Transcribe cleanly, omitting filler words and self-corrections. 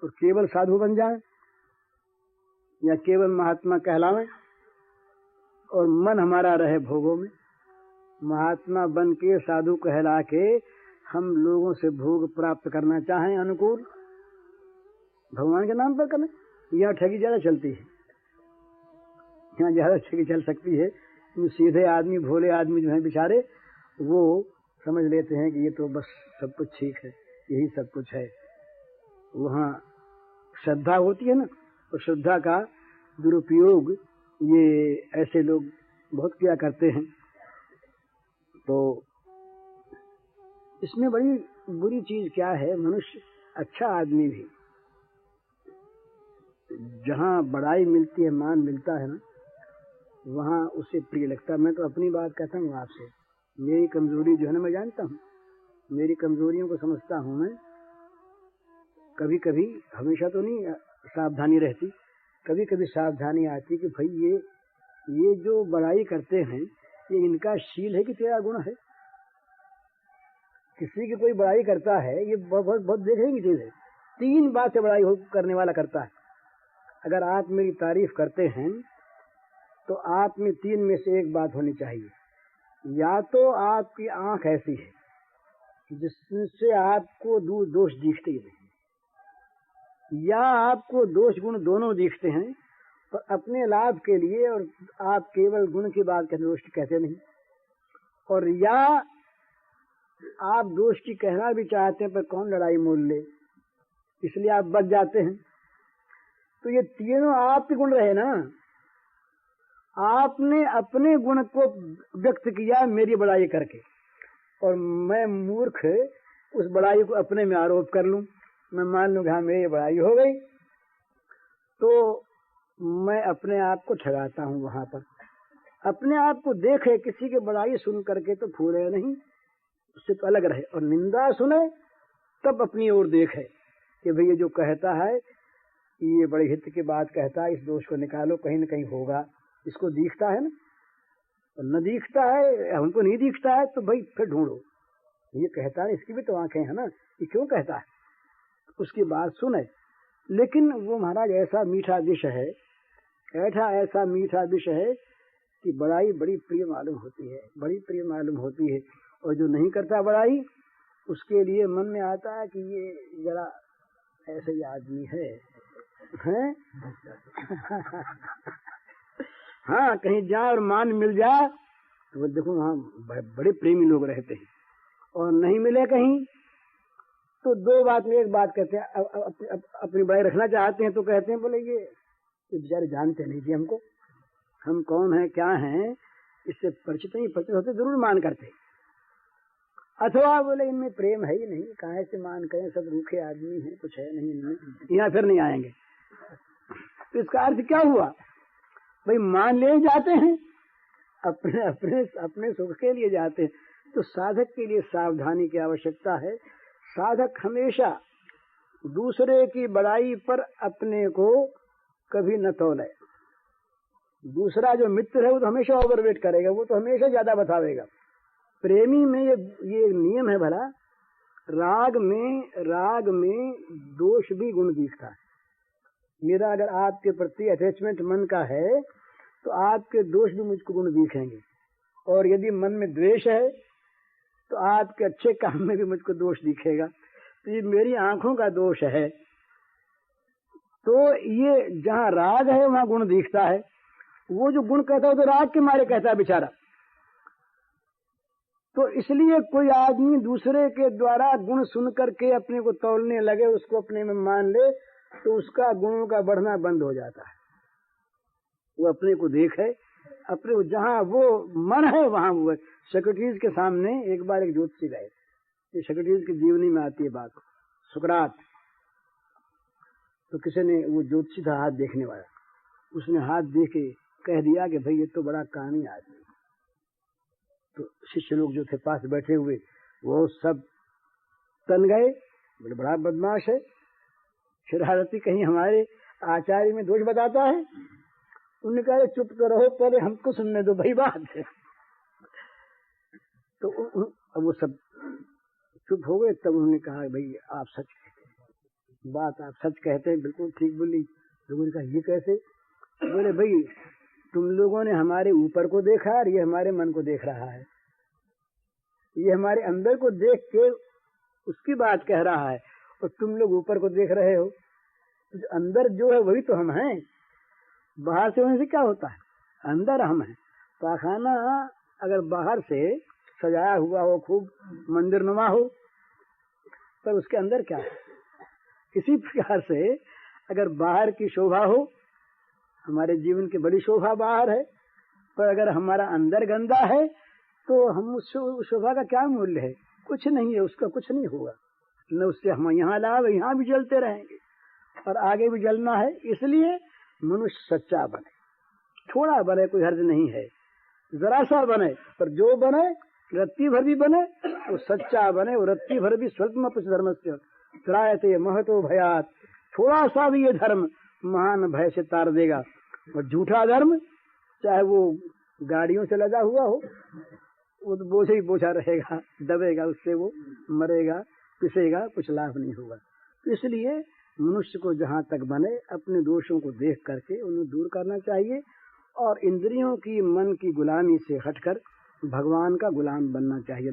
और केवल साधु बन जाए या केवल महात्मा कहलावे और मन हमारा रहे भोगों में। महात्मा बन के साधु कहला के हम लोगों से भोग प्राप्त करना चाहें अनुकूल, भगवान के नाम पर करें। यहाँ ठगी ज्यादा चलती है, यहाँ ज्यादा ठगी चल सकती है। सीधे आदमी, भोले आदमी जो है बेचारे, वो समझ लेते हैं कि ये तो बस सब कुछ ठीक है, यही सब कुछ है। वहाँ श्रद्धा होती है ना, तो श्रद्धा का दुरुपयोग ये ऐसे लोग बहुत किया करते हैं। तो इसमें बड़ी बुरी चीज क्या है, मनुष्य अच्छा आदमी भी जहाँ बड़ाई मिलती है, मान मिलता है ना, वहाँ उसे प्रिय लगता है। मैं तो अपनी बात कहता हूँ आपसे, मेरी कमजोरी जो है ना, मैं जानता हूँ, मेरी कमजोरियों को समझता हूँ मैं। कभी कभी, हमेशा तो नहीं सावधानी रहती, कभी कभी सावधानी आती कि भाई ये जो बड़ाई करते हैं, ये इनका शील है कि तेरा गुण है। किसी की कोई बड़ाई करता है, ये बहुत बहुत देखेंगे चीज है, 3 बात से बड़ाई करने वाला करता है। अगर आप मेरी तारीफ करते हैं तो आप में 3 में से एक बात होनी चाहिए। या तो आपकी आंख ऐसी है जिससे आपको दोष दिखते ही नहीं, या आपको दोष गुण दोनों दिखते हैं पर अपने लाभ के लिए, और आप केवल गुण की बात कहते, दोष की कहते नहीं। और या आप दोष की कहना भी चाहते हैं पर कौन लड़ाई मोल ले, इसलिए आप बच जाते हैं। तो ये तीनों आपके गुण रहे ना। आपने अपने गुण को व्यक्त किया मेरी बड़ाई करके, और मैं मूर्ख उस बड़ाई को अपने में आरोप कर लूं। मैं मान लूं कि हाँ मेरी बड़ाई हो गई, तो मैं अपने आप को ठगाता हूं। वहां पर अपने आप को देखे, किसी की बड़ाई सुन करके तो फूले नहीं, उससे तो अलग रहे। और निंदा सुने तब अपनी ओर देखे कि भैया जो कहता है ये बड़े हित की बात कहता है, इस दोष को निकालो, कहीं न कहीं होगा। इसको दिखता है ना, और न दिखता है, हमको नहीं दिखता है, तो भाई फिर ढूंढो। ये कहता है, इसकी भी तो आंखें हैं ना, ये क्यों कहता है, उसकी बात सुने। लेकिन वो महाराज ऐसा मीठा विष है, ऐसा मीठा विष है कि बड़ाई बड़ी प्रिय मालूम होती है, बड़ी प्रिय मालूम होती है। और जो नहीं करता बड़ाई, उसके लिए मन में आता है कि ये जरा ऐसे ही आदमी है, हैं? हाँ, कहीं जाए और मान मिल जाए तो देखो वहाँ बड़े प्रेमी लोग रहते हैं, और नहीं मिले कहीं तो 2 बात में एक बात कहते हैं। अपनी बड़ाई रखना चाहते हैं तो कहते हैं, बोले ये बेचारे जानते नहीं जी हमको, हम कौन हैं क्या हैं, इससे परिचित नहीं, परिचित होते जरूर मान करते। अथवा बोले इनमें प्रेम है ही नहीं, कहाँ से मान करें, सब रूखे आदमी हैं, कुछ है नहीं इनमें, यहाँ फिर नहीं आएंगे। तो इसका अर्थ क्या हुआ, भाई मान ले जाते हैं, अपने अपने अपने सुख के लिए जाते हैं। तो साधक के लिए सावधानी की आवश्यकता है। साधक हमेशा दूसरे की बड़ाई पर अपने को कभी न तोले। दूसरा जो मित्र है वो तो हमेशा ओवरवेट करेगा, वो तो हमेशा ज्यादा बतावेगा। प्रेमी में ये नियम है भला, राग में दोष भी गुण दिखता है। मेरा अगर आपके प्रति अटैचमेंट मन का है तो आपके दोष भी मुझको गुण दिखेंगे, और यदि मन में द्वेष है तो आपके अच्छे काम में भी मुझको दोष दिखेगा। तो ये मेरी आंखों का दोष है। तो ये जहाँ राग है वहाँ गुण दिखता है। वो जो गुण कहता है तो राग के मारे कहता है बेचारा। तो इसलिए कोई आदमी दूसरे के द्वारा गुण सुन करके अपने को तौलने लगे, उसको अपने में मान ले, तो उसका गुणों का बढ़ना बंद हो जाता है। वो अपने को देखे, अपने जहाँ वो मन है वहाँ वो है। सोक्रेटिस के सामने एक बार एक ज्योतिषी गए, ये सोक्रेटिस की जीवनी में आती है बात, सुकरात। तो किसी ने, वो ज्योतिषी था हाथ देखने वाला, उसने हाथ देखे कह दिया कि भाई ये तो बड़ा कामी आदमी। तो शिष्य लोग जो थे पास बैठे हुए वो सब तन गए, बोले बड़ा बदमाश है, शरारती, कहीं हमारे आचार्य में दोष बताता है। उन्होंने कहा चुप तो रहो, पहले हमको सुनने दो, भाई बात है। तो अब वो सब चुप हो गए। तब उन्होंने कहा भाई आप सच कहते हैं, बात आप सच कहते हैं, बिल्कुल ठीक बोली। लोगों ने कहा ये कैसे? बोले भाई तुम लोगों ने हमारे ऊपर को देखा और ये हमारे मन को देख रहा है, ये हमारे अंदर को देख के उसकी बात कह रहा है और तुम लोग ऊपर को देख रहे हो। तो अंदर जो है वही तो हम हैं, बाहर से होने से क्या होता है? अंदर हम हैं। पाखाना अगर बाहर से सजाया हुआ हो, खूब मंदिर नुमा हो, पर उसके अंदर क्या है? इसी प्रकार से अगर बाहर की शोभा हो, हमारे जीवन की बड़ी शोभा बाहर है, पर अगर हमारा अंदर गंदा है तो हम उस शोभा का क्या मूल्य है? कुछ नहीं है, उसका कुछ नहीं होगा। न उससे हम यहाँ लाभ, यहाँ भी जलते रहेंगे और आगे भी जलना है। इसलिए मनुष्य सच्चा बने, थोड़ा बने कोई हर्ज नहीं है, जरा सा बने, पर जो बने रत्ती भर भी बने वो सच्चा बने। वो रत्ती भर भी स्वल्पम धर्मस्य त्रायते महतो भयात। थोड़ा सा भी ये धर्म महान भय से तार देगा। और झूठा धर्म चाहे वो गाड़ियों से लगा हुआ हो, वो तो बोझ ही बोझा रहेगा, दबेगा, उससे वो मरेगा, पिसेगा, कुछ लाभ नहीं होगा। तो इसलिए मनुष्य को जहाँ तक बने अपने दोषों को देख करके उन्हें दूर करना चाहिए और इंद्रियों की मन की गुलामी से हटकर भगवान का गुलाम बनना चाहिए।